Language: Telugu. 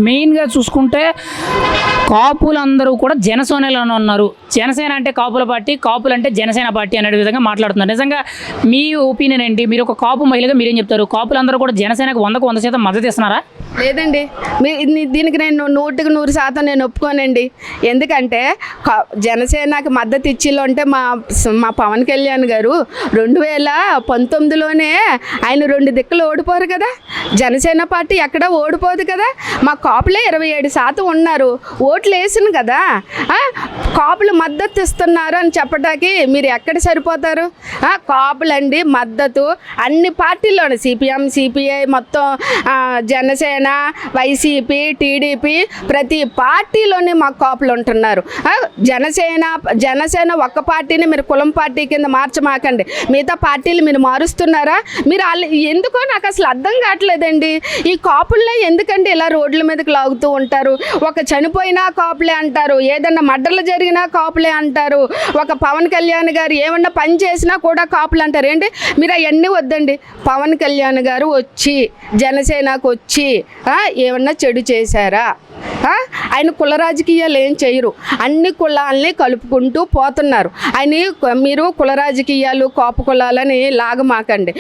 మెయిన్‌గా చూసుకుంటే కాపులందరూ కూడా జనసేనలోనే ఉన్నారు. జనసేన అంటే కాపుల పార్టీ, కాపులంటే జనసేన పార్టీ అనే విధంగా మాట్లాడుతున్నారు. నిజంగా మీ ఒపీనియన్ ఏంటి? మీరు ఒక కాపు మహిళగా మీరేం చెప్తారు? కాపులందరూ కూడా జనసేనకు 100కు 100% మద్దతు ఇస్తున్నారా? లేదండి. దీనికి నేను 100కి 100% నేను ఒప్పుకోనండి. ఎందుకంటే జనసేనకి మద్దతు ఇచ్చిలో అంటే మా పవన్ కళ్యాణ్ గారు 2019లోనే ఆయన 2 దిక్కులు ఓడిపోరు కదా. జనసేన పార్టీ ఎక్కడ ఓడిపోదు కదా. మా కాపులే 27% ఉన్నారు, ఓట్లు వేసిన కదా. కాపులు మద్దతు ఇస్తున్నారు అని చెప్పడానికి మీరు ఎక్కడ సరిపోతారు? కాపులండి మద్దతు అన్ని పార్టీల్లోనే, సిపిఎం, సిపిఐ, మొత్తం జనసేన, వైసీపీ, టీడీపీ, ప్రతి పార్టీలోనే మా కాపులు ఉంటున్నారు. జనసేన ఒక్క పార్టీని మీరు కులం పార్టీ కింద మార్చమాకండి. మిగతా పార్టీలు మీరు మారుస్తున్నారా? మీరు ఎందుకో నాకు అసలు అర్థం కావట్లేదండి. ఈ కాపుల్లో ఎందుకంటే ఇలా రోడ్ల మీదకి లాగుతూ ఉంటారు. ఒక చనిపోయినా కాపులే అంటారు, ఏదన్నా మర్డర్లు జరిగినా కాపులే అంటారు, ఒక పవన్ కళ్యాణ్ గారు ఏమన్నా పని చేసినా కూడా కాపులు అంటారు. ఏంటి మీరు అవన్నీ వద్దండి. పవన్ కళ్యాణ్ గారు వచ్చి జనసేనకు వచ్చి ఏమన్నా చెడు చేశారా? ఆయన కుల రాజకీయాలు ఏం చేయరు, అన్ని కులాలని కలుపుకుంటూ పోతున్నారు. మీరు కుల రాజకీయాలు, కాపు కులాలని లాగమాకండి.